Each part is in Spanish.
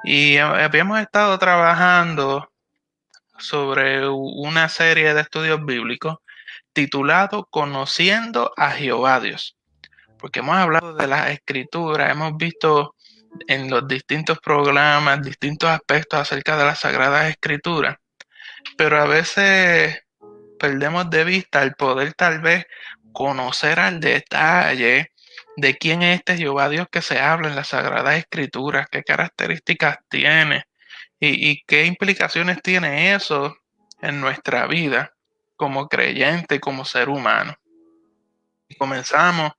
Y habíamos estado trabajando sobre una serie de estudios bíblicos titulado Conociendo a Jehová Dios, porque hemos hablado de las escrituras, hemos visto en los distintos programas distintos aspectos acerca de las sagradas escrituras, pero a veces perdemos de vista el poder tal vez conocer al detalle de quién es este Jehová Dios que se habla en las sagradas escrituras, qué características tiene y qué implicaciones tiene eso en nuestra vida como creyente, como ser humano. Y comenzamos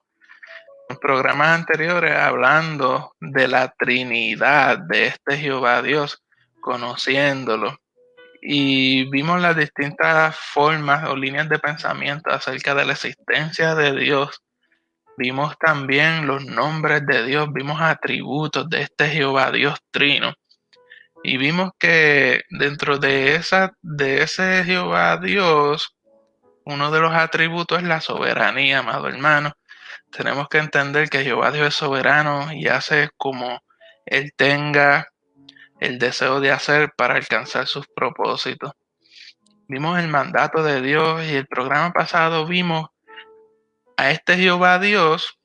en programas anteriores hablando de la Trinidad de este Jehová Dios, conociéndolo. Y vimos las distintas formas o líneas de pensamiento acerca de la existencia de Dios. Vimos también los nombres de Dios, vimos atributos de este Jehová Dios trino. Y vimos que dentro de ese Jehová Dios, uno de los atributos es la soberanía, amado hermano. Tenemos que entender que Jehová Dios es soberano y hace como Él tenga el deseo de hacer para alcanzar sus propósitos. Vimos el mandato de Dios y el programa pasado vimos a este Jehová Dios,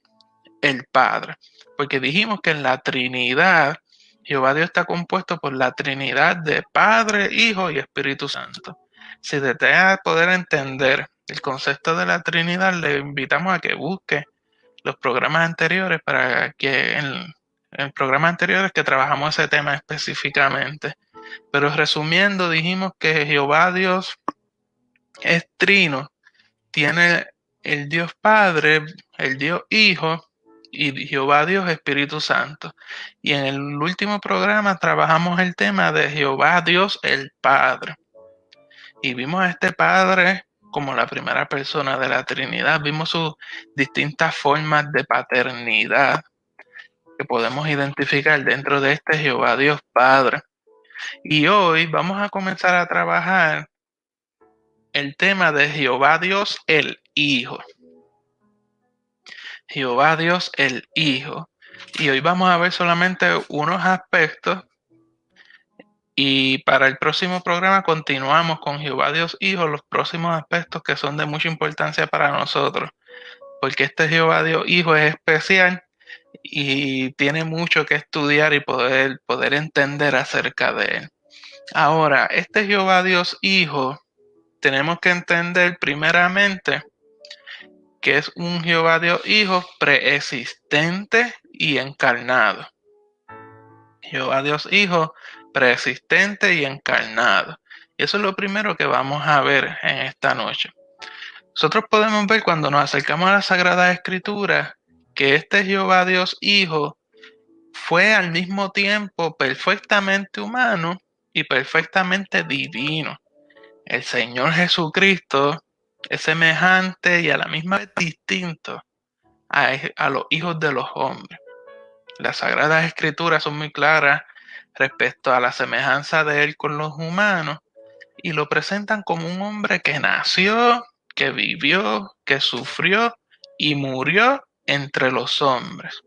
el Padre, porque dijimos que en la Trinidad, Jehová Dios está compuesto por la Trinidad de Padre, Hijo y Espíritu Santo. Si desea poder entender el concepto de la Trinidad, le invitamos a que busque los programas anteriores para que en programas anteriores que trabajamos ese tema específicamente. Pero resumiendo, dijimos que Jehová Dios es trino, tiene el Dios Padre, el Dios Hijo y Jehová Dios Espíritu Santo. Y en el último programa trabajamos el tema de Jehová Dios el Padre. Y vimos a este Padre como la primera persona de la Trinidad. Vimos sus distintas formas de paternidad que podemos identificar dentro de este Jehová Dios Padre. Y hoy vamos a comenzar a trabajar el tema de Jehová Dios el Hijo. Jehová Dios el Hijo. Y hoy vamos a ver solamente unos aspectos y para el próximo programa continuamos con Jehová Dios Hijo, los próximos aspectos que son de mucha importancia para nosotros, porque este Jehová Dios Hijo es especial y tiene mucho que estudiar y poder entender acerca de él. Ahora, este Jehová Dios Hijo, tenemos que entender primeramente que es un Jehová Dios Hijo preexistente y encarnado. Jehová Dios Hijo preexistente y encarnado. Y eso es lo primero que vamos a ver en esta noche. Nosotros podemos ver cuando nos acercamos a la Sagrada Escritura que este Jehová Dios Hijo fue al mismo tiempo perfectamente humano y perfectamente divino. El Señor Jesucristo es semejante y a la misma vez distinto a los hijos de los hombres. Las Sagradas Escrituras son muy claras respecto a la semejanza de él con los humanos y lo presentan como un hombre que nació, que vivió, que sufrió y murió entre los hombres.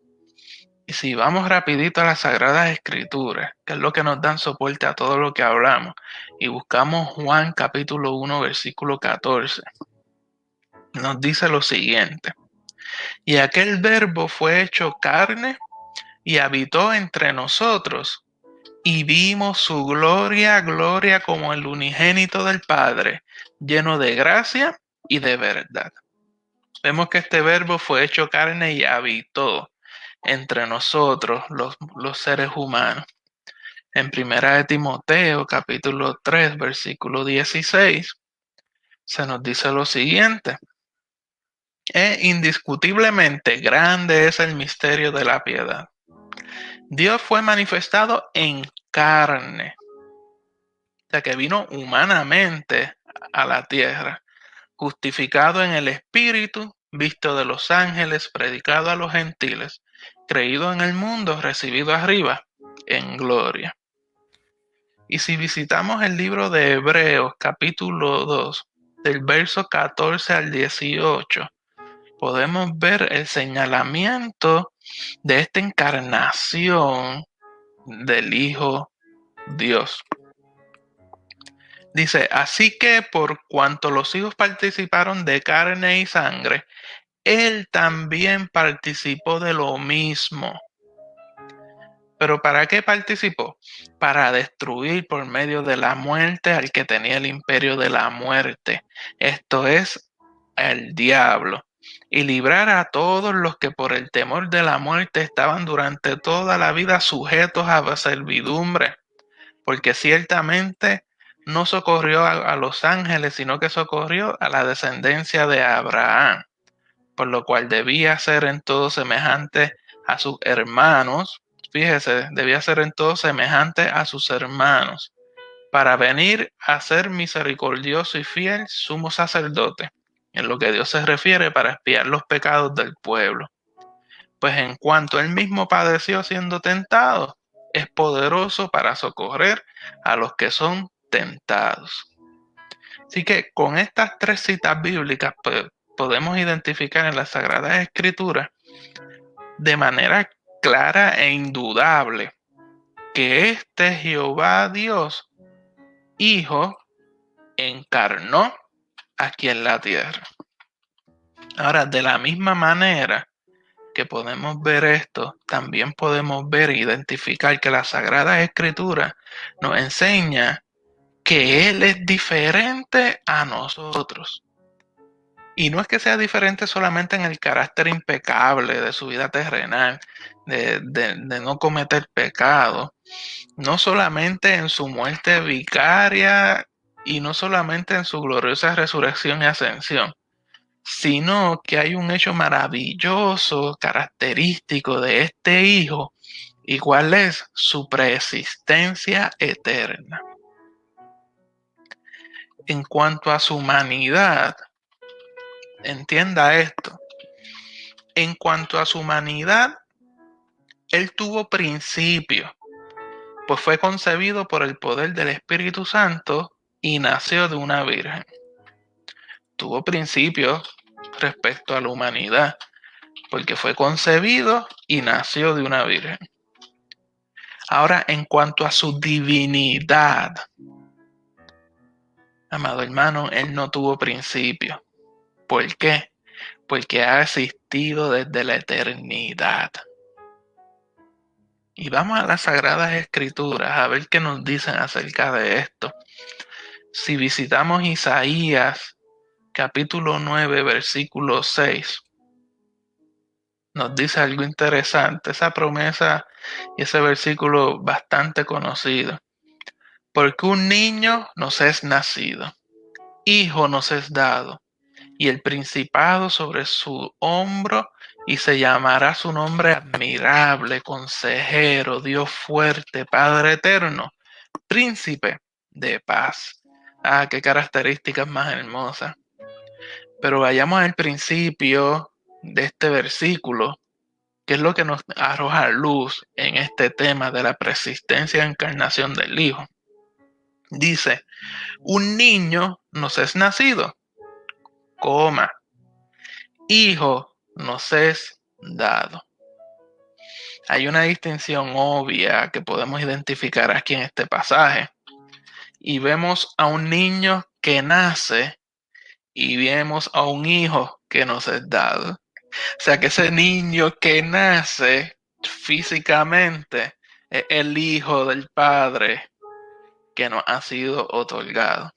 Y si vamos rapidito a las Sagradas Escrituras, que es lo que nos dan soporte a todo lo que hablamos, y buscamos Juan capítulo 1 versículo 14, nos dice lo siguiente: y aquel verbo fue hecho carne y habitó entre nosotros, y vimos su gloria, gloria como el unigénito del Padre, lleno de gracia y de verdad. Vemos que este verbo fue hecho carne y habitó entre nosotros, los seres humanos. En primera de Timoteo, capítulo 3, versículo 16, se nos dice lo siguiente: indiscutiblemente grande es el misterio de la piedad. Dios fue manifestado en carne, o sea que vino humanamente a la tierra, justificado en el Espíritu, visto de los ángeles, predicado a los gentiles, creído en el mundo, recibido arriba en gloria. Y si visitamos el libro de Hebreos, capítulo 2, del verso 14 al 18, podemos ver el señalamiento de esta encarnación del Hijo Dios. Dice, así que por cuanto los hijos participaron de carne y sangre, él también participó de lo mismo. ¿Pero para qué participó? Para destruir por medio de la muerte al que tenía el imperio de la muerte. Esto es el diablo. Y librar a todos los que por el temor de la muerte estaban durante toda la vida sujetos a servidumbre. Porque ciertamente no socorrió a los ángeles, sino que socorrió a la descendencia de Abraham, por lo cual debía ser en todo semejante a sus hermanos. Fíjese, debía ser en todo semejante a sus hermanos, para venir a ser misericordioso y fiel sumo sacerdote, en lo que Dios se refiere para expiar los pecados del pueblo. Pues en cuanto él mismo padeció siendo tentado, es poderoso para socorrer a los que son tentados. Así que con estas tres citas bíblicas pues, podemos identificar en las Sagradas Escrituras de manera clara e indudable que este Jehová Dios, Hijo, encarnó aquí en la tierra. Ahora, de la misma manera que podemos ver esto, también podemos ver e identificar que la Sagrada Escritura nos enseña que Él es diferente a nosotros. Y no es que sea diferente solamente en el carácter impecable de su vida terrenal, de no cometer pecado, no solamente en su muerte vicaria y no solamente en su gloriosa resurrección y ascensión, sino que hay un hecho maravilloso, característico de este Hijo, y cuál es su preexistencia eterna. En cuanto a su humanidad, entienda esto, en cuanto a su humanidad, Él tuvo principio, pues fue concebido por el poder del Espíritu Santo y nació de una virgen. Tuvo principio respecto a la humanidad, porque fue concebido y nació de una virgen. Ahora, en cuanto a su divinidad, amado hermano, Él no tuvo principio. ¿Por qué? Porque ha existido desde la eternidad. Y vamos a las Sagradas Escrituras a ver qué nos dicen acerca de esto. Si visitamos Isaías, capítulo 9, versículo 6, nos dice algo interesante. Esa promesa y ese versículo bastante conocido. Porque un niño nos es nacido, hijo nos es dado, y el principado sobre su hombro, y se llamará su nombre admirable, consejero, Dios fuerte, Padre eterno, príncipe de paz. Ah, qué características más hermosas. Pero vayamos al principio de este versículo, que es lo que nos arroja luz en este tema de la persistencia e encarnación del Hijo. Dice, un niño nos es nacido, coma, hijo nos es dado. Hay una distinción obvia que podemos identificar aquí en este pasaje. Y vemos a un niño que nace y vemos a un hijo que nos es dado. O sea que ese niño que nace físicamente es el hijo del Padre que nos ha sido otorgado.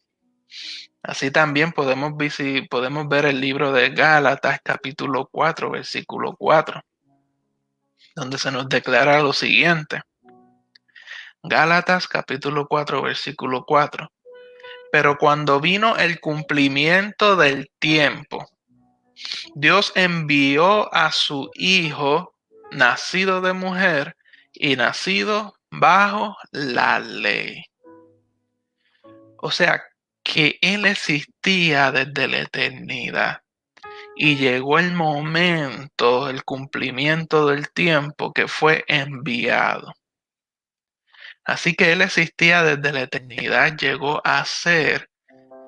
Así también podemos ver el libro de Gálatas capítulo 4, versículo 4, donde se nos declara lo siguiente. Gálatas capítulo 4, versículo 4. Pero cuando vino el cumplimiento del tiempo, Dios envió a su Hijo, nacido de mujer y nacido bajo la ley. O sea, que Él existía desde la eternidad. Y llegó el momento, el cumplimiento del tiempo que fue enviado. Así que Él existía desde la eternidad, llegó a ser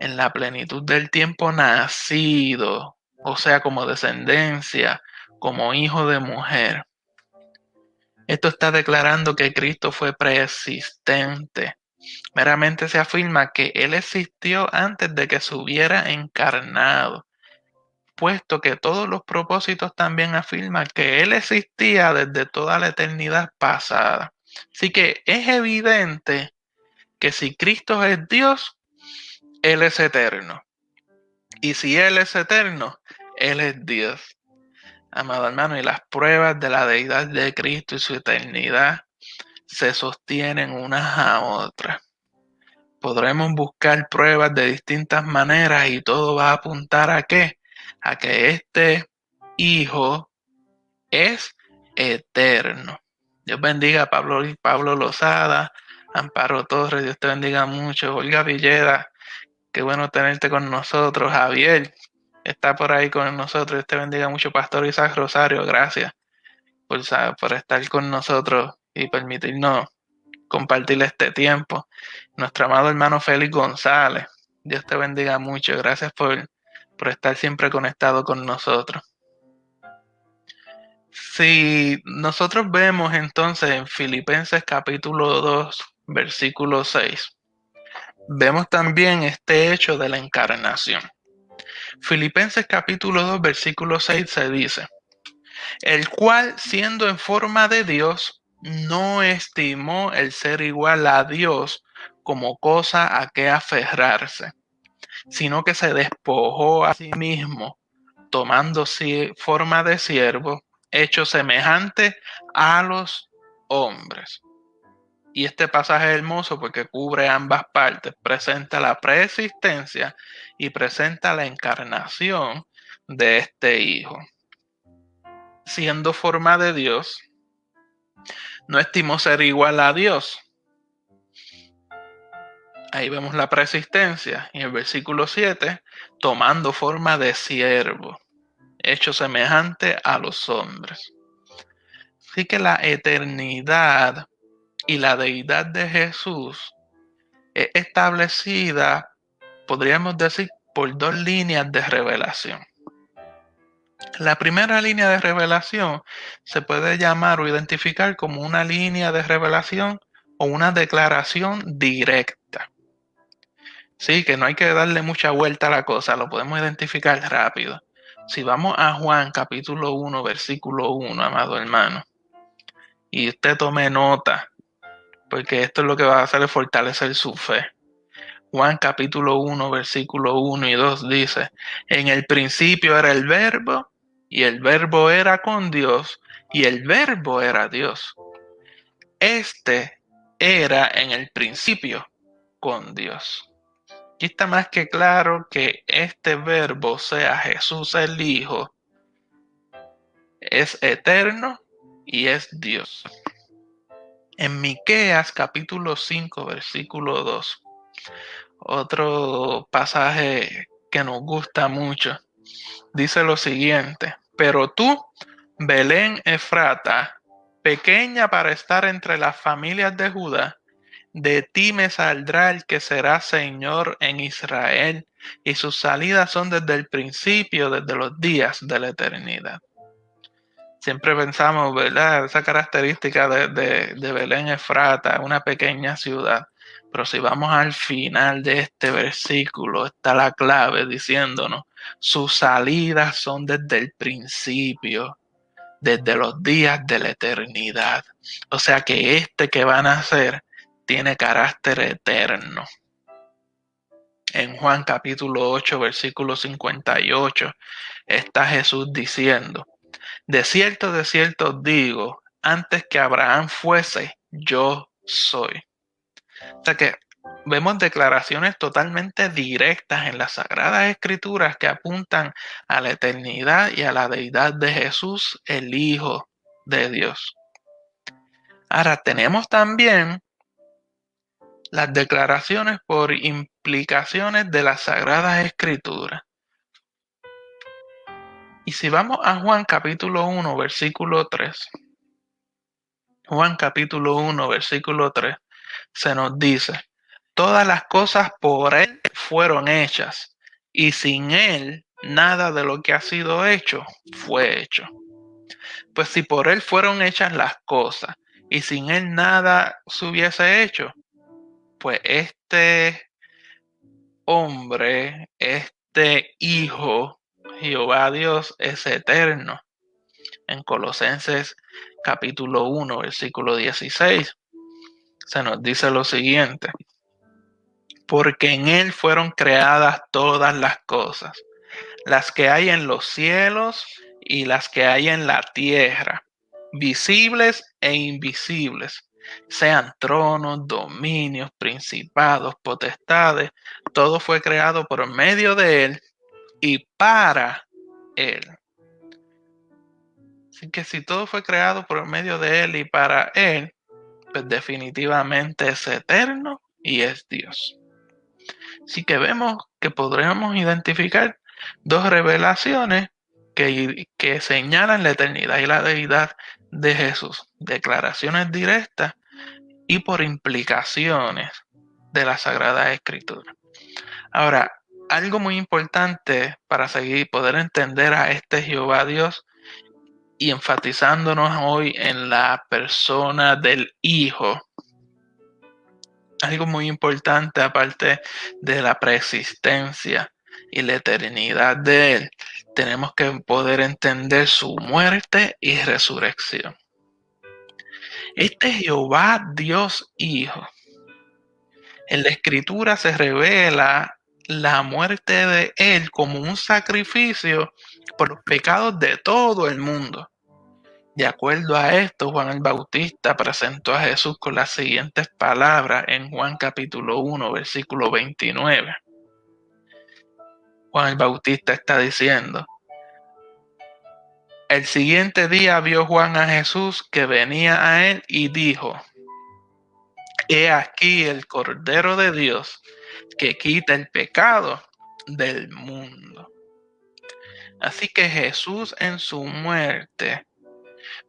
en la plenitud del tiempo nacido, o sea, como descendencia, como hijo de mujer. Esto está declarando que Cristo fue preexistente. Meramente se afirma que Él existió antes de que se hubiera encarnado, puesto que todos los propósitos también afirman que Él existía desde toda la eternidad pasada. Así que es evidente que si Cristo es Dios, Él es eterno. Y si Él es eterno, Él es Dios. Amado hermano, y las pruebas de la deidad de Cristo y su eternidad se sostienen unas a otras. Podremos buscar pruebas de distintas maneras y todo va a apuntar ¿a qué? A que este Hijo es eterno. Dios bendiga a Pablo Lozada, Amparo Torres, Dios te bendiga mucho. Olga Villeda, qué bueno tenerte con nosotros. Javier está por ahí con nosotros, Dios te bendiga mucho. Pastor Isaac Rosario, gracias por estar con nosotros y permitirnos compartir este tiempo. Nuestro amado hermano Félix González, Dios te bendiga mucho. Gracias por estar siempre conectado con nosotros. Si nosotros vemos entonces en Filipenses capítulo 2, versículo 6, vemos también este hecho de la encarnación. Filipenses capítulo 2, versículo 6 se dice, el cual siendo en forma de Dios, no estimó el ser igual a Dios como cosa a que aferrarse, sino que se despojó a sí mismo, tomando forma de siervo, hecho semejante a los hombres. Y este pasaje es hermoso porque cubre ambas partes, presenta la preexistencia y presenta la encarnación de este Hijo. Siendo forma de Dios, no estimó ser igual a Dios. Ahí vemos la preexistencia. Y en el versículo 7, tomando forma de siervo, hecho semejante a los hombres. Así que la eternidad y la deidad de Jesús es establecida, podríamos decir, por dos líneas de revelación. La primera línea de revelación se puede llamar o identificar como una línea de revelación o una declaración directa. Sí, que no hay que darle mucha vuelta a la cosa, lo podemos identificar rápido. Si vamos a Juan capítulo 1, versículo 1, amado hermano, y usted tome nota, porque esto es lo que va a hacer es fortalecer su fe. Juan capítulo 1, versículo 1 y 2 dice, en el principio era el verbo, y el verbo era con Dios, y el verbo era Dios. Este era en el principio con Dios. Aquí está más que claro que este verbo, o sea, Jesús el Hijo, es eterno y es Dios. En Miqueas capítulo 5, versículo 2, otro pasaje que nos gusta mucho, dice lo siguiente, pero tú, Belén Efrata, pequeña para estar entre las familias de Judá, de ti me saldrá el que será Señor en Israel, y sus salidas son desde el principio, desde los días de la eternidad. Siempre pensamos, ¿verdad? Esa característica de Belén Efrata, una pequeña ciudad. Pero si vamos al final de este versículo, está la clave diciéndonos, sus salidas son desde el principio, desde los días de la eternidad. O sea que este que van a nacer tiene carácter eterno. En Juan capítulo 8, versículo 58, está Jesús diciendo, de cierto os digo, antes que Abraham fuese, yo soy. O sea que vemos declaraciones totalmente directas en las Sagradas Escrituras que apuntan a la eternidad y a la deidad de Jesús, el Hijo de Dios. Ahora tenemos también las declaraciones por implicaciones de las Sagradas Escrituras. Y si vamos a Juan capítulo 1, versículo 3. Juan capítulo 1, versículo 3, se nos dice, todas las cosas por Él fueron hechas, y sin Él nada de lo que ha sido hecho fue hecho. Pues si por él fueron hechas las cosas y sin él nada se hubiese hecho, pues este hombre, este hijo, Jehová Dios, es eterno. En Colosenses capítulo 1, versículo 16, se nos dice lo siguiente: porque en él fueron creadas todas las cosas, las que hay en los cielos y las que hay en la tierra, visibles e invisibles, sean tronos, dominios, principados, potestades, todo fue creado por medio de él y para él. Así que si todo fue creado por medio de él y para él, pues definitivamente es eterno y es Dios. Así que vemos que podríamos identificar dos revelaciones que señalan la eternidad y la deidad de Jesús. Declaraciones directas y por implicaciones de la Sagrada Escritura. Ahora, algo muy importante para poder entender a este Jehová Dios y enfatizándonos hoy en la persona del Hijo. Algo muy importante, aparte de la preexistencia y la eternidad de Él, tenemos que poder entender su muerte y resurrección. Este Jehová Dios Hijo, en la Escritura se revela la muerte de Él como un sacrificio por los pecados de todo el mundo. De acuerdo a esto, Juan el Bautista presentó a Jesús con las siguientes palabras en Juan capítulo 1, versículo 29. Juan el Bautista está diciendo: el siguiente día vio Juan a Jesús que venía a él y dijo: he aquí el Cordero de Dios que quita el pecado del mundo. Así que Jesús en su muerte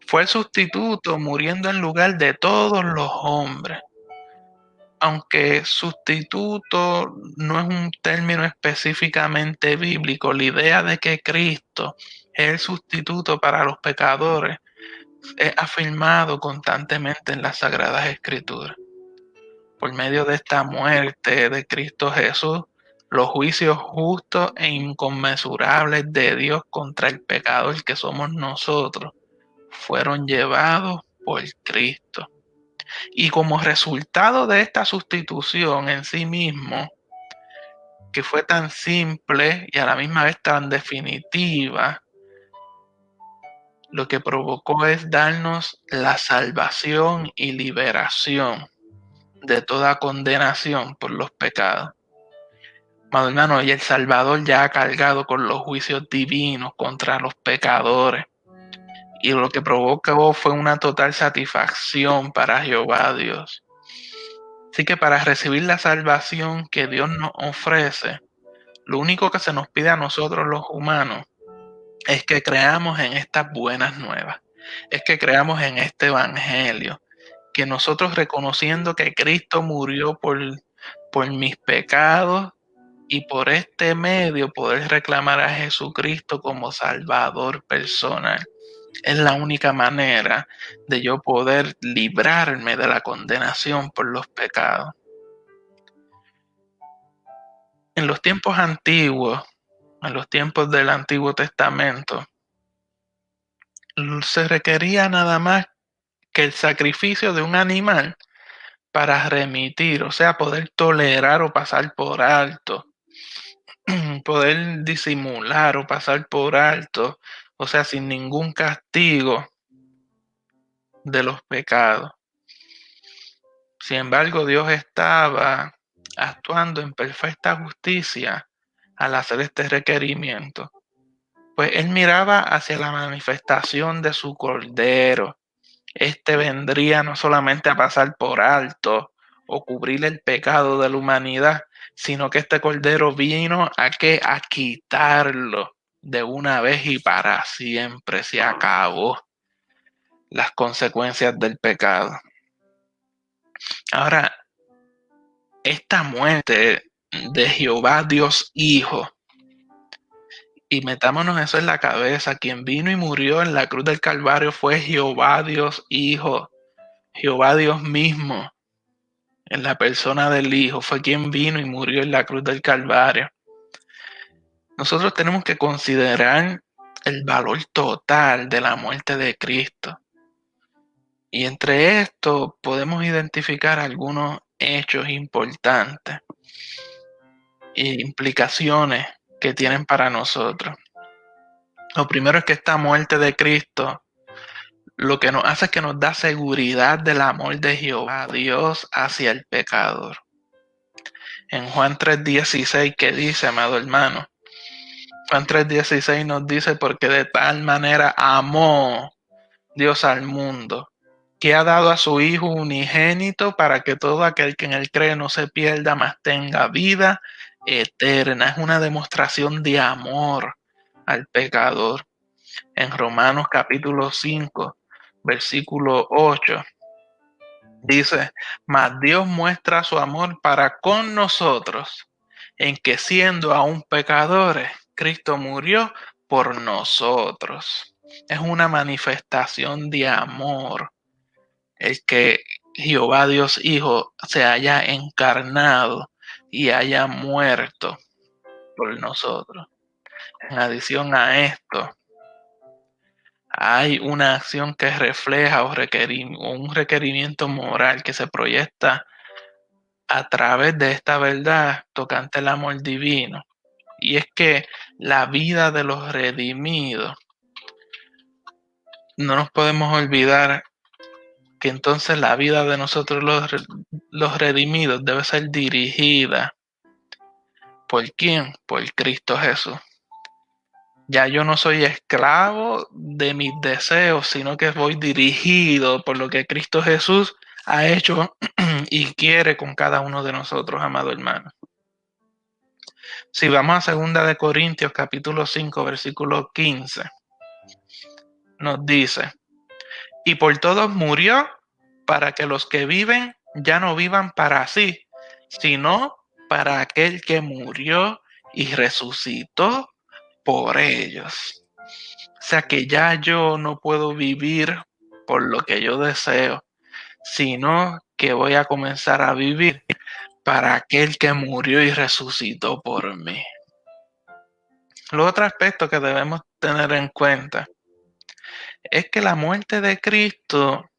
fue el sustituto, muriendo en lugar de todos los hombres. Aunque sustituto no es un término específicamente bíblico, la idea de que Cristo es el sustituto para los pecadores es afirmado constantemente en las Sagradas Escrituras. Por medio de esta muerte de Cristo Jesús, los juicios justos e inconmensurables de Dios contra el pecador que somos nosotros fueron llevados por Cristo. Y como resultado de esta sustitución en sí mismo, que fue tan simple y a la misma vez tan definitiva, lo que provocó es darnos la salvación y liberación de toda condenación por los pecados. Amado hermano, y el Salvador ya ha cargado con los juicios divinos contra los pecadores. Y lo que provocó fue una total satisfacción para Jehová Dios. Así que para recibir la salvación que Dios nos ofrece, lo único que se nos pide a nosotros los humanos es que creamos en estas buenas nuevas, es que creamos en este evangelio, que nosotros reconociendo que Cristo murió por mis pecados y por este medio poder reclamar a Jesucristo como Salvador personal. Es la única manera de yo poder librarme de la condenación por los pecados. En los tiempos antiguos, en los tiempos del Antiguo Testamento, se requería nada más que el sacrificio de un animal para remitir, o sea, poder tolerar o pasar por alto, poder disimular o pasar por alto, o sea, sin ningún castigo de los pecados. Sin embargo, Dios estaba actuando en perfecta justicia al hacer este requerimiento, pues Él miraba hacia la manifestación de su Cordero. Este vendría no solamente a pasar por alto o cubrir el pecado de la humanidad, sino que este Cordero vino a quitarlo de una vez y para siempre. Se acabó las consecuencias del pecado. Ahora, esta muerte de Jehová Dios Hijo Y metámonos eso en la cabeza. Quien vino y murió en la cruz del Calvario fue Jehová Dios Hijo. Jehová Dios mismo, en la persona del Hijo, fue quien vino y murió en la cruz del Calvario. Nosotros tenemos que considerar el valor total de la muerte de Cristo. Y entre esto podemos identificar algunos hechos importantes e implicaciones que tienen para nosotros. Lo primero es que esta muerte de Cristo lo que nos hace es que nos da seguridad del amor de Jehová Dios hacia el pecador. En Juan 3:16, ¿qué dice, amado hermano? Juan 3:16 nos dice, porque de tal manera amó Dios al mundo, que ha dado a su Hijo unigénito para que todo aquel que en él cree no se pierda, mas tenga vida eterna. Es una demostración de amor al pecador. En Romanos capítulo 5, versículo 8, dice, mas Dios muestra su amor para con nosotros, en que siendo aún pecadores, Cristo murió por nosotros. Es una manifestación de amor el que Jehová Dios Hijo se haya encarnado y haya muerto por nosotros. En adición a esto, hay una acción que refleja o un requerimiento moral que se proyecta a través de esta verdad tocante el amor divino. Y es que la vida de los redimidos, no nos podemos olvidar que entonces la vida de nosotros los redimidos debe ser dirigida. ¿Por quién? Por Cristo Jesús. Ya yo no soy esclavo de mis deseos, sino que voy dirigido por lo que Cristo Jesús ha hecho y quiere con cada uno de nosotros, amado hermano. Si vamos a 2 de Corintios capítulo 5, versículo 15, nos dice, y por todos murió para que los que viven ya no vivan para sí, sino para aquel que murió y resucitó por ellos. O sea que ya yo no puedo vivir por lo que yo deseo, sino que voy a comenzar a vivir para aquel que murió y resucitó por mí. Lo otro aspecto que debemos tener en cuenta es que la muerte de Cristo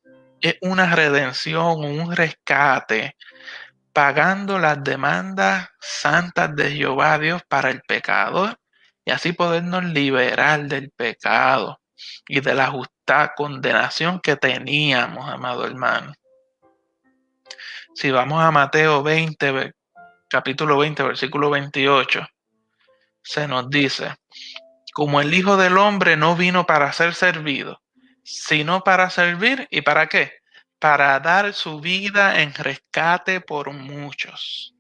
es una redención, un rescate, pagando las demandas santas de Jehová Dios para el pecador y así podernos liberar del pecado y de la justa condenación que teníamos, amado hermano. Si vamos a Mateo 20, capítulo 20, versículo 28, se nos dice, como el Hijo del Hombre no vino para ser servido, sino para servir, ¿y para qué? Para dar su vida en rescate por muchos.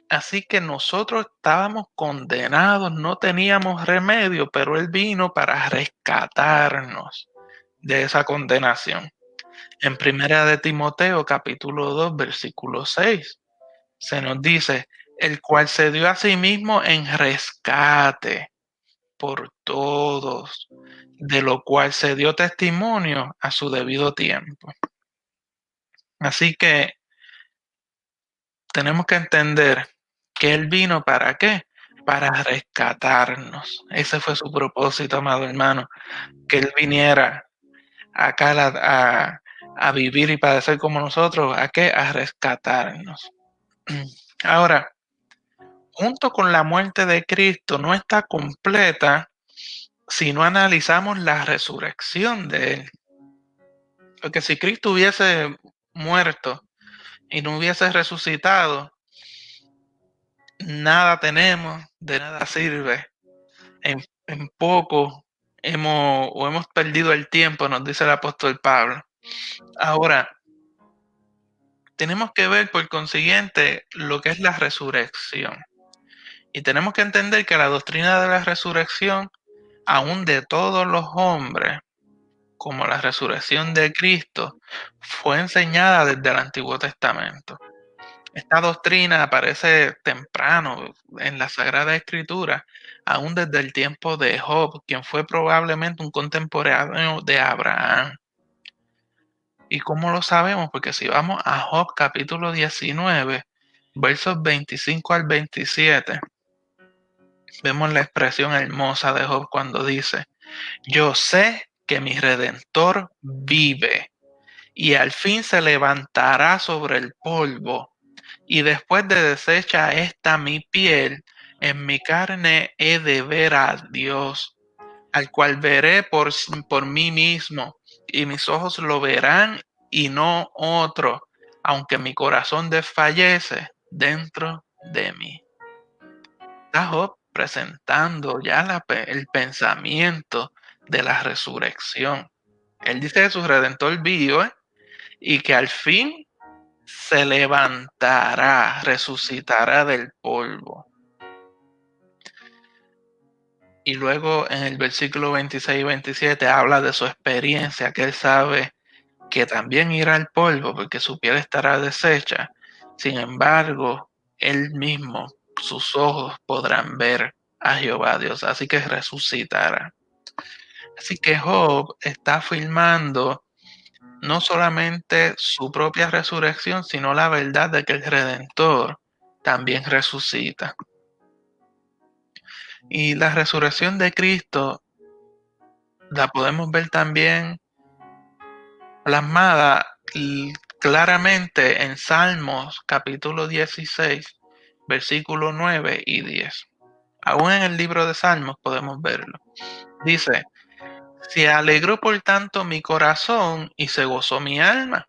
Así que nosotros estábamos condenados, no teníamos remedio, pero Él vino para rescatarnos de esa condenación. En 1 de Timoteo, capítulo 2, versículo 6, se nos dice, el cual se dio a sí mismo en rescate por todos, de lo cual se dio testimonio a su debido tiempo. Así que tenemos que entender que Él vino ¿para qué? Para rescatarnos. Ese fue su propósito, amado hermano, que Él viniera acá a vivir y padecer como nosotros, ¿a qué? A rescatarnos. Ahora, junto con la muerte de Cristo, no está completa si no analizamos la resurrección de Él. Porque si Cristo hubiese muerto y no hubiese resucitado, nada tenemos, de nada sirve. En poco hemos perdido el tiempo, nos dice el apóstol Pablo. Ahora, tenemos que ver por consiguiente lo que es la resurrección. Y tenemos que entender que la doctrina de la resurrección, aún de todos los hombres, como la resurrección de Cristo, fue enseñada desde el Antiguo Testamento. Esta doctrina aparece temprano en la Sagrada Escritura, aún desde el tiempo de Job, quien fue probablemente un contemporáneo de Abraham. ¿Y cómo lo sabemos? Porque si vamos a Job capítulo 19, versos 25 al 27, vemos la expresión hermosa de Job cuando dice: yo sé que mi Redentor vive y al fin se levantará sobre el polvo, y después de deshecha esta mi piel, en mi carne he de ver a Dios, al cual veré por mí mismo, y mis ojos lo verán y no otro, aunque mi corazón desfallece dentro de mí. Está Job presentando ya el pensamiento de la resurrección. Él dice que su redentor vive y que al fin se levantará, resucitará del polvo. Y luego en el versículo 26 y 27 habla de su experiencia, que él sabe que también irá al polvo porque su piel estará deshecha. Sin embargo, él mismo, sus ojos podrán ver a Jehová Dios, así que resucitará. Así que Job está afirmando no solamente su propia resurrección, sino la verdad de que el Redentor también resucita. Y la resurrección de Cristo la podemos ver también plasmada claramente en Salmos capítulo 16, versículos 9 y 10. Aún en el libro de Salmos podemos verlo. Dice: se alegró por tanto mi corazón y se gozó mi alma.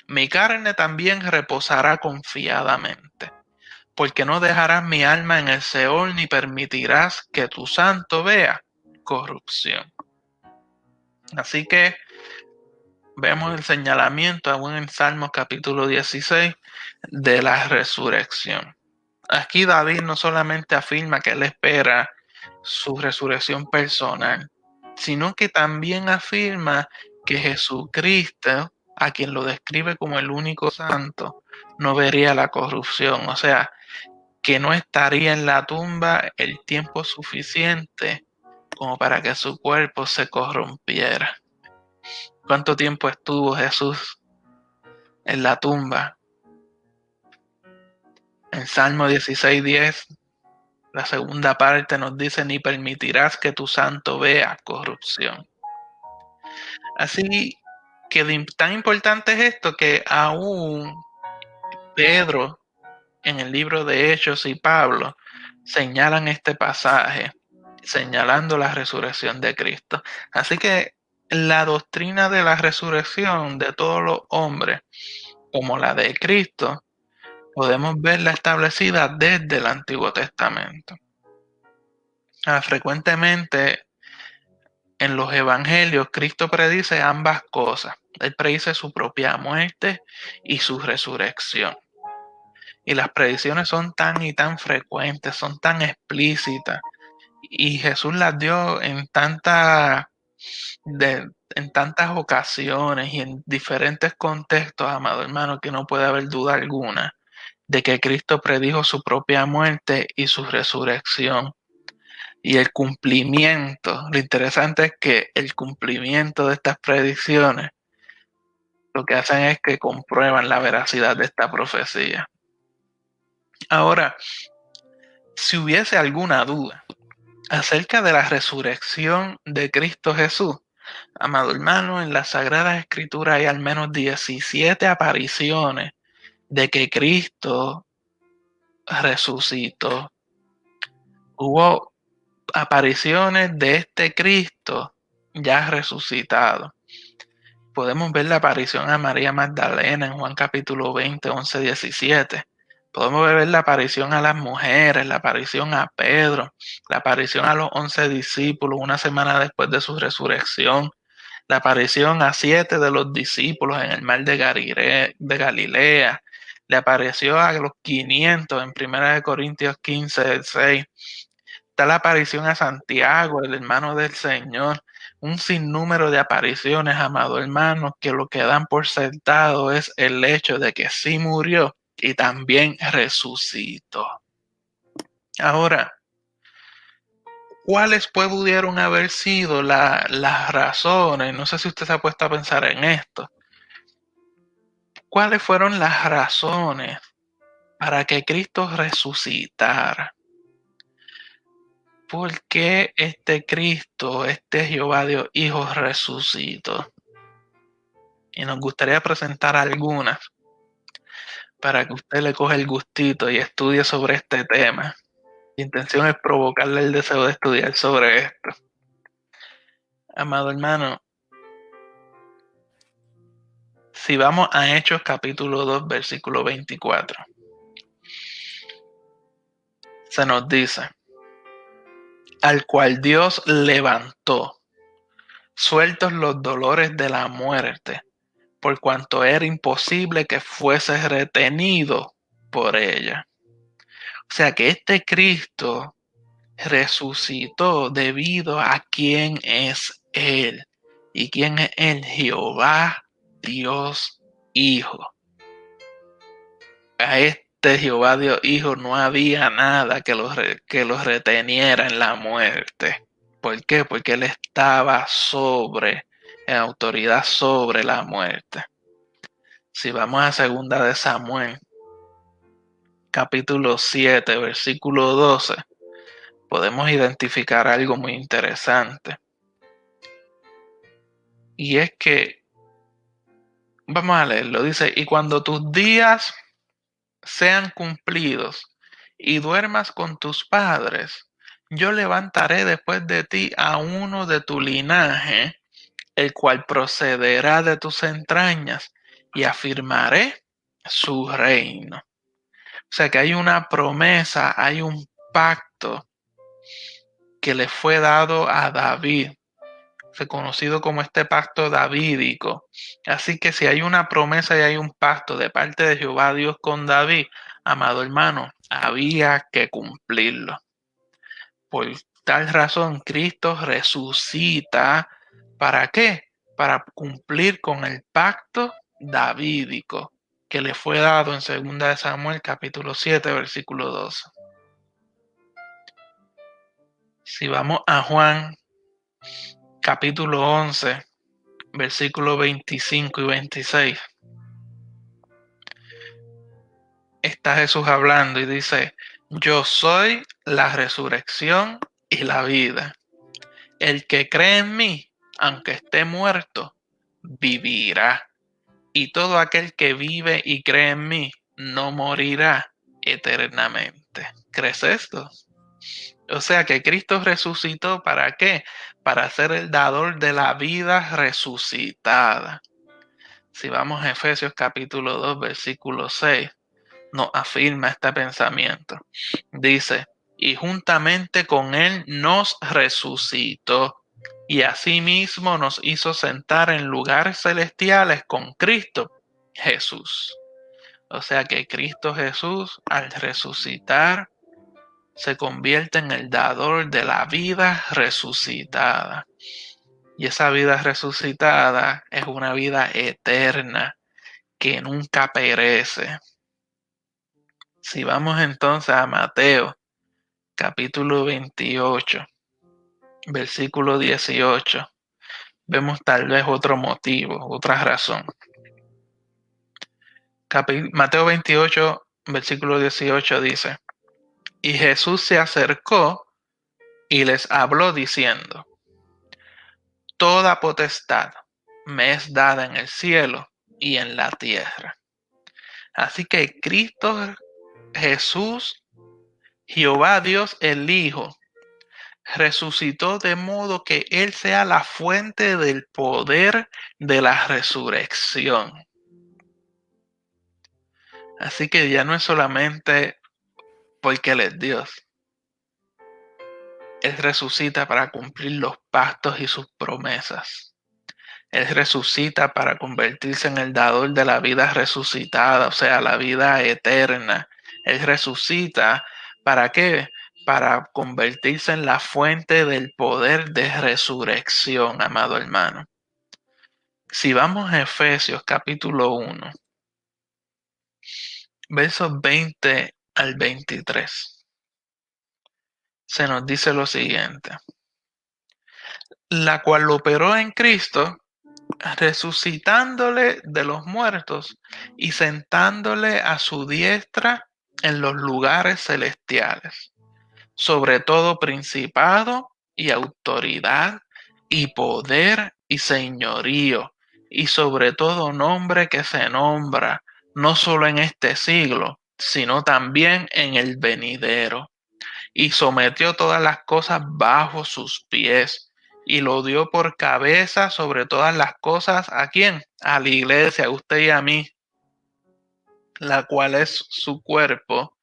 Mi carne también reposará confiadamente, porque no dejarás mi alma en el Seol ni permitirás que tu santo vea corrupción. Así que vemos el señalamiento aún en Salmos capítulo 16 de la resurrección. Aquí David no solamente afirma que él espera su resurrección personal, sino que también afirma que Jesucristo, a quien lo describe como el único santo, no vería la corrupción, o sea, que no estaría en la tumba el tiempo suficiente como para que su cuerpo se corrompiera. ¿Cuánto tiempo estuvo Jesús en la tumba? En Salmo 16:10, la segunda parte nos dice: ni permitirás que tu santo vea corrupción. Así que tan importante es esto que aún Pedro en el libro de Hechos y Pablo señalan este pasaje, señalando la resurrección de Cristo. Así que la doctrina de la resurrección de todos los hombres, como la de Cristo, podemos verla establecida desde el Antiguo Testamento. Frecuentemente en los evangelios Cristo predice ambas cosas. Él predice su propia muerte y su resurrección. Y las predicciones son tan y tan frecuentes, son tan explícitas. Y Jesús las dio en tantas ocasiones y en diferentes contextos, amado hermano, que no puede haber duda alguna de que Cristo predijo su propia muerte y su resurrección. Y el cumplimiento, lo interesante es que el cumplimiento de estas predicciones lo que hacen es que comprueban la veracidad de esta profecía. Ahora, si hubiese alguna duda acerca de la resurrección de Cristo Jesús, amado hermano, en las Sagradas Escrituras hay al menos 17 apariciones de que Cristo resucitó. Hubo apariciones de este Cristo ya resucitado. Podemos ver la aparición a María Magdalena en Juan capítulo 20, 11, 17. Podemos ver la aparición a las mujeres, la aparición a Pedro, la aparición a los 11 discípulos una semana después de su resurrección, la aparición a 7 de los discípulos en el mar de Galilea, le apareció a los 500 en 1 Corintios 15, 6. Está la aparición a Santiago, el hermano del Señor. Un sinnúmero de apariciones, amado hermano, que lo que dan por sentado es el hecho de que sí murió y también resucitó. Ahora, ¿cuáles pudieron haber sido las razones? No sé si usted se ha puesto a pensar en esto. ¿Cuáles fueron las razones para que Cristo resucitara? ¿Por qué este Cristo, este Jehová Dios Hijo resucitó? Y nos gustaría presentar algunas para que usted le coja el gustito y estudie sobre este tema. Mi intención es provocarle el deseo de estudiar sobre esto. Amado hermano, si vamos a Hechos capítulo 2, versículo 24, se nos dice, al cual Dios levantó, sueltos los dolores de la muerte, por cuanto era imposible que fuese retenido por ella. O sea que este Cristo resucitó debido a quién es Él. ¿Y quién es Él? Jehová, Dios, Hijo. A este Jehová, Dios, Hijo no había nada que los reteniera en la muerte. ¿Por qué? Porque Él estaba en autoridad sobre la muerte. Si vamos a 2 de Samuel, capítulo 7, versículo 12, podemos identificar algo muy interesante. Y es que, vamos a leerlo, dice, y cuando tus días sean cumplidos y duermas con tus padres, yo levantaré después de ti a uno de tu linaje, el cual procederá de tus entrañas, y afirmaré su reino. O sea que hay una promesa, hay un pacto que le fue dado a David, reconocido como este pacto davídico. Así que si hay una promesa y hay un pacto de parte de Jehová Dios con David, amado hermano, había que cumplirlo. Por tal razón, Cristo resucita. ¿Para qué? Para cumplir con el pacto davídico que le fue dado en 2 de Samuel capítulo 7, versículo 12. Si vamos a Juan capítulo 11, versículos 25 y 26, está Jesús hablando y dice, yo soy la resurrección y la vida. El que cree en mí, aunque esté muerto, vivirá. Y todo aquel que vive y cree en mí, no morirá eternamente. ¿Crees esto? O sea que Cristo resucitó, ¿para qué? Para ser el dador de la vida resucitada. Si vamos a Efesios capítulo 2, versículo 6, nos afirma este pensamiento. Dice, y juntamente con él nos resucitó, y asimismo nos hizo sentar en lugares celestiales con Cristo Jesús. O sea que Cristo Jesús, al resucitar, se convierte en el dador de la vida resucitada. Y esa vida resucitada es una vida eterna que nunca perece. Si vamos entonces a Mateo, capítulo 28, versículo 18, vemos tal vez otro motivo, otra razón. Mateo 28, versículo 18 dice, y Jesús se acercó y les habló diciendo, toda potestad me es dada en el cielo y en la tierra. Así que Cristo Jesús, Jehová Dios el Hijo, resucitó de modo que Él sea la fuente del poder de la resurrección. Así que ya no es solamente porque Él es Dios. Él resucita para cumplir los pactos y sus promesas. Él resucita para convertirse en el dador de la vida resucitada, o sea, la vida eterna. Él resucita, ¿para qué? Para convertirse en la fuente del poder de resurrección, amado hermano. Si vamos a Efesios capítulo 1, versos 20 al 23. Se nos dice lo siguiente: la cual operó en Cristo, resucitándole de los muertos y sentándole a su diestra en los lugares celestiales, sobre todo principado y autoridad y poder y señorío, y sobre todo nombre que se nombra, no solo en este siglo, sino también en el venidero. Y sometió todas las cosas bajo sus pies, y lo dio por cabeza sobre todas las cosas. ¿A quién? A la iglesia, a usted y a mí, la cual es su cuerpo,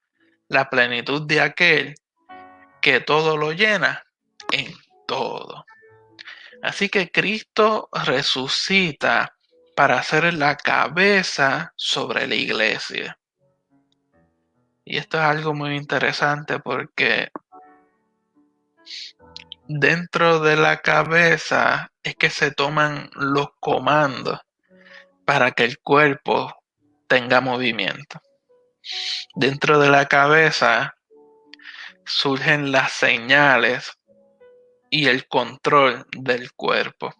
la plenitud de aquel que todo lo llena en todo. Así que Cristo resucita para ser la cabeza sobre la iglesia. Y esto es algo muy interesante porque dentro de la cabeza es que se toman los comandos para que el cuerpo tenga movimiento. Dentro de la cabeza surgen las señales y el control del cuerpo.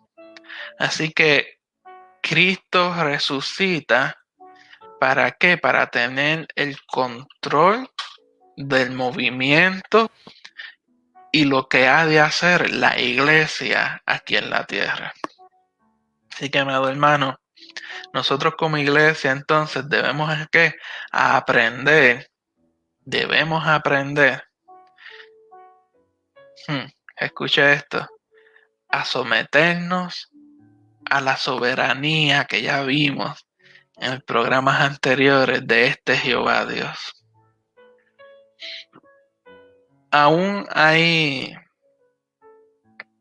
Así que Cristo resucita, ¿para qué? Para tener el control del movimiento y lo que ha de hacer la iglesia aquí en la tierra. Así que, amado hermano, nosotros como iglesia entonces debemos aprender, escucha esto, a someternos a la soberanía que ya vimos en programas anteriores de este Jehová Dios. Aún hay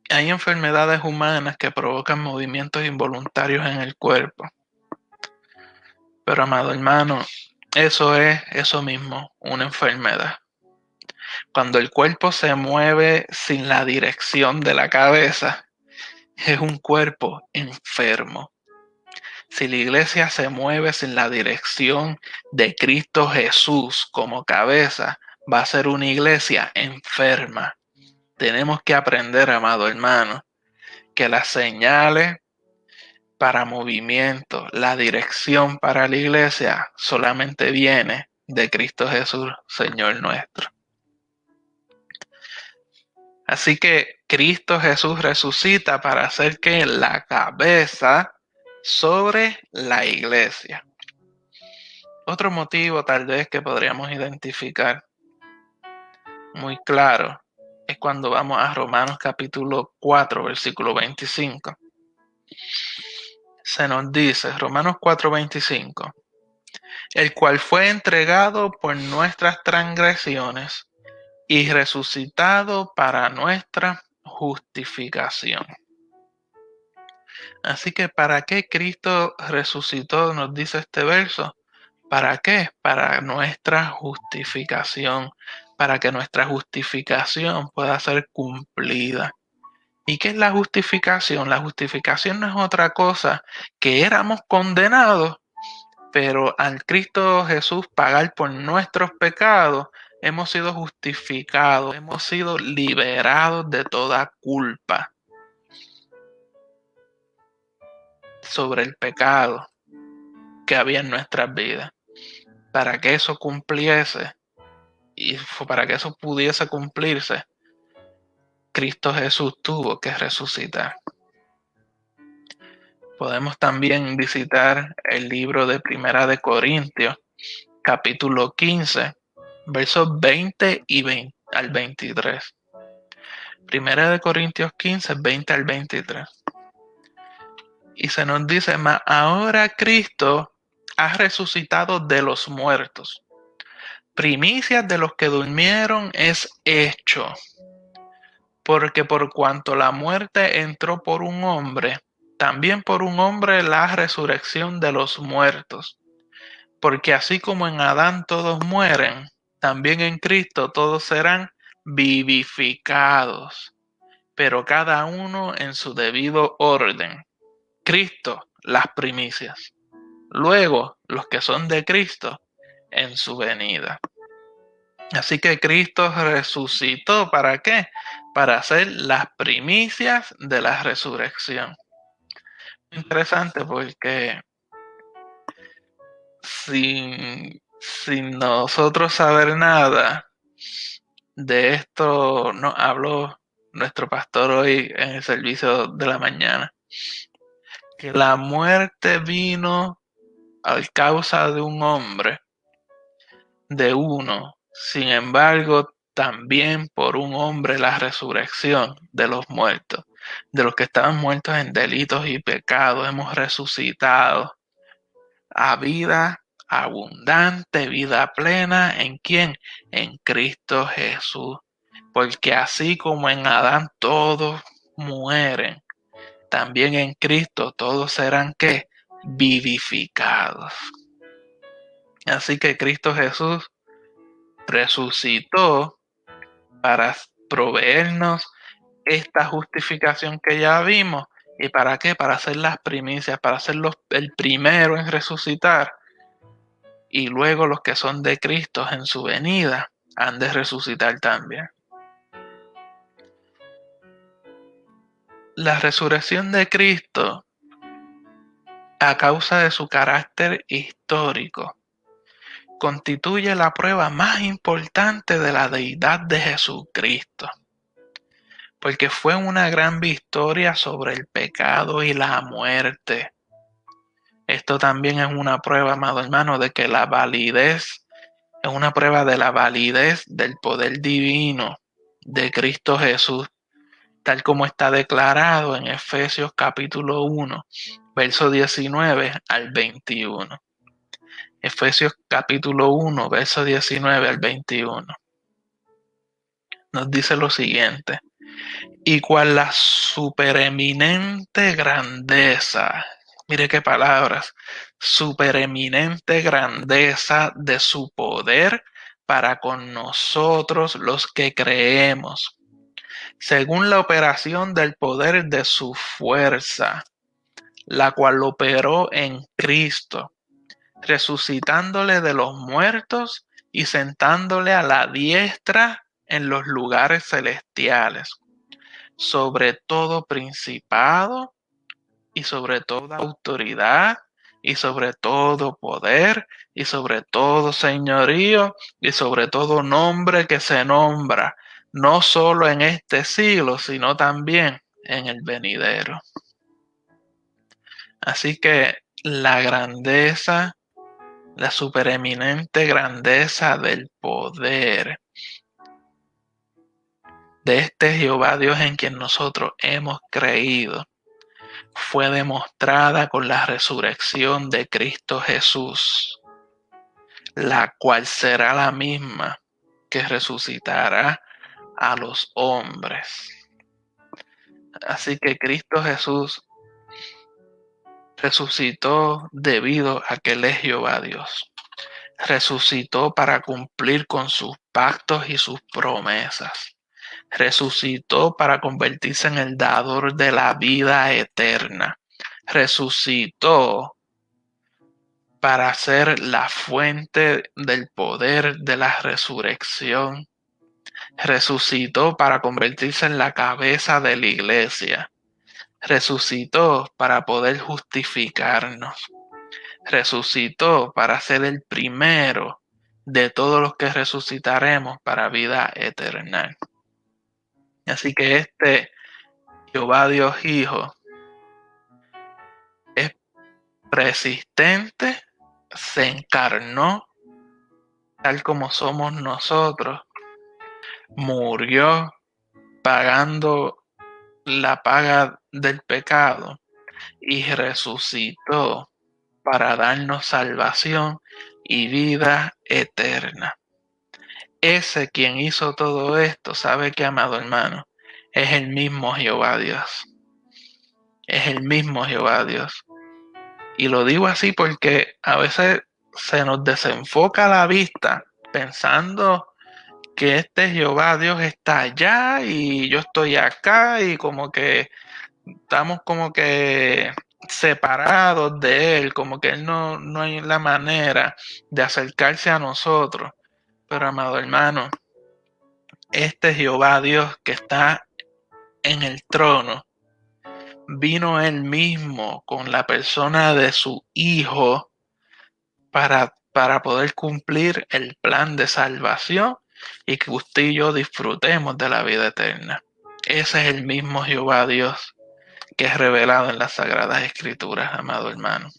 enfermedades humanas que provocan movimientos involuntarios en el cuerpo. Pero, amado hermano, eso es eso mismo, una enfermedad. Cuando el cuerpo se mueve sin la dirección de la cabeza, es un cuerpo enfermo. Si la iglesia se mueve sin la dirección de Cristo Jesús como cabeza, va a ser una iglesia enferma. Tenemos que aprender, amado hermano, que las señales para movimiento, la dirección para la iglesia solamente viene de Cristo Jesús, Señor nuestro. Así que Cristo Jesús resucita para hacer que la cabeza sobre la iglesia. Otro motivo tal vez que podríamos identificar muy claro es cuando vamos a Romanos capítulo 4, versículo 25. Se nos dice, Romanos 4:25, el cual fue entregado por nuestras transgresiones y resucitado para nuestra justificación. Así que ¿para qué Cristo resucitó? Nos dice este verso. ¿Para qué? Para nuestra justificación, para que nuestra justificación pueda ser cumplida. ¿Y qué es la justificación? La justificación no es otra cosa que éramos condenados, pero al Cristo Jesús pagar por nuestros pecados, hemos sido justificados, hemos sido liberados de toda culpa sobre el pecado que había en nuestras vidas. Para que eso cumpliese y para que eso pudiese cumplirse, Cristo Jesús tuvo que resucitar. Podemos también visitar el libro de Primera de Corintios, capítulo 15, versos 20 al 23. Primera de Corintios 15, 20 al 23. Y se nos dice, mas ahora Cristo ha resucitado de los muertos. Primicias de los que durmieron es hecho. Porque por cuanto la muerte entró por un hombre, también por un hombre la resurrección de los muertos. Porque así como en Adán todos mueren, también en Cristo todos serán vivificados, pero cada uno en su debido orden. Cristo, las primicias. Luego, los que son de Cristo, en su venida. Así que Cristo resucitó, ¿para qué? Para hacer las primicias de la resurrección. Interesante porque sin nosotros saber nada de esto, nos habló nuestro pastor hoy en el servicio de la mañana, que la muerte vino a causa de un hombre, de uno. Sin embargo, también por un hombre la resurrección de los muertos, de los que estaban muertos en delitos y pecados, hemos resucitado a vida abundante, vida plena, ¿en quién? En Cristo Jesús. Porque así como en Adán todos mueren, también en Cristo todos serán ¿qué? Vivificados. Así que Cristo Jesús resucitó para proveernos esta justificación que ya vimos. ¿Y para qué? Para hacer las primicias, para ser el primero en resucitar. Y luego los que son de Cristo en su venida han de resucitar también. La resurrección de Cristo, a causa de su carácter histórico, constituye la prueba más importante de la deidad de Jesucristo, porque fue una gran victoria sobre el pecado y la muerte. Esto también es una prueba, amado hermano, de que la validez, es una prueba de la validez del poder divino de Cristo Jesús, tal como está declarado en Efesios capítulo 1, verso 19 al 21. Efesios capítulo 1, verso 19 al 21. Nos dice lo siguiente: y cual la supereminente grandeza, mire qué palabras, supereminente grandeza de su poder para con nosotros los que creemos, según la operación del poder de su fuerza, la cual operó en Cristo, resucitándole de los muertos y sentándole a la diestra en los lugares celestiales, sobre todo principado y sobre toda autoridad y sobre todo poder y sobre todo señorío y sobre todo nombre que se nombra, no solo en este siglo, sino también en el venidero. Así que la grandeza, la supereminente grandeza del poder de este Jehová Dios en quien nosotros hemos creído fue demostrada con la resurrección de Cristo Jesús, la cual será la misma que resucitará a los hombres. Así que Cristo Jesús resucitó debido a que Él es Jehová Dios. Resucitó para cumplir con sus pactos y sus promesas. Resucitó para convertirse en el dador de la vida eterna. Resucitó para ser la fuente del poder de la resurrección. Resucitó para convertirse en la cabeza de la iglesia. Resucitó para poder justificarnos. Resucitó para ser el primero de todos los que resucitaremos para vida eterna. Así que este Jehová Dios Hijo es persistente, se encarnó tal como somos nosotros, murió pagando la paga del pecado y resucitó para darnos salvación y vida eterna. Ese quien hizo todo esto, sabe que, amado hermano, es el mismo Jehová Dios. Es el mismo Jehová Dios. Y lo digo así porque a veces se nos desenfoca la vista pensando que este Jehová Dios está allá y yo estoy acá y como que estamos como que separados de Él, como que Él no hay la manera de acercarse a nosotros. Pero amado hermano, este Jehová Dios que está en el trono, vino Él mismo con la persona de su Hijo para poder cumplir el plan de salvación y que usted y yo disfrutemos de la vida eterna. Ese es el mismo Jehová Dios que es revelado en las Sagradas Escrituras, amado hermano.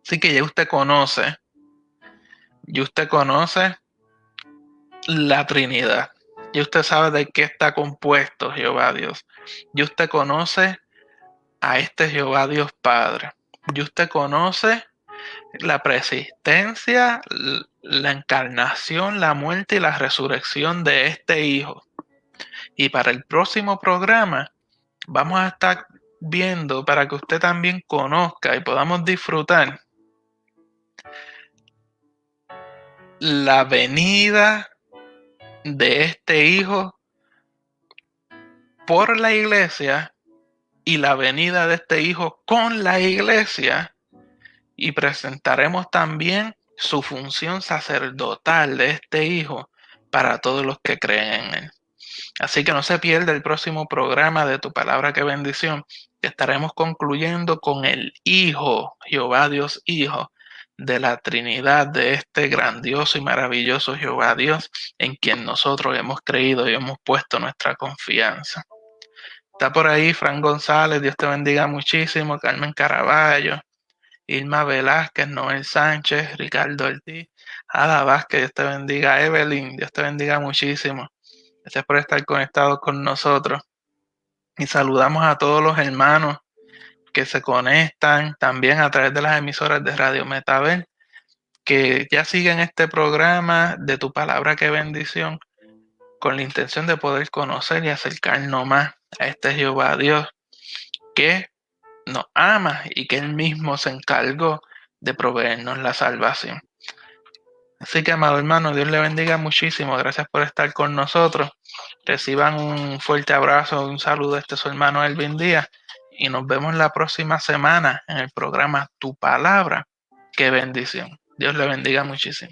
Así que ya usted conoce la Trinidad. Ya usted sabe de qué está compuesto Jehová Dios. Ya usted conoce a este Jehová Dios Padre. Ya usted conoce la preexistencia, la encarnación, la muerte y la resurrección de este Hijo. Y para el próximo programa vamos a estar viendo para que usted también conozca y podamos disfrutar la venida de este Hijo por la iglesia y la venida de este Hijo con la iglesia, y presentaremos también su función sacerdotal de este Hijo para todos los que creen en Él. Así que no se pierda el próximo programa de Tu Palabra Qué Bendición, que estaremos concluyendo con el Hijo, Jehová Dios Hijo, de la Trinidad, de este grandioso y maravilloso Jehová Dios en quien nosotros hemos creído y hemos puesto nuestra confianza. Está por ahí Fran González, Dios te bendiga muchísimo, Carmen Caraballo, Irma Velázquez, Noel Sánchez, Ricardo Ortiz, Ada Vázquez, Dios te bendiga, Evelyn, Dios te bendiga muchísimo. Gracias por estar conectados con nosotros. Y saludamos a todos los hermanos que se conectan también a través de las emisoras de Radio Metabel, que ya siguen este programa de Tu Palabra Qué Bendición, con la intención de poder conocer y acercarnos más a este Jehová Dios que nos ama y que Él mismo se encargó de proveernos la salvación. Así que, amado hermano, Dios le bendiga muchísimo. Gracias por estar con nosotros. Reciban un fuerte abrazo, un saludo de su hermano Elvin Díaz. Y nos vemos la próxima semana en el programa Tu Palabra. Qué bendición. Dios le bendiga muchísimo.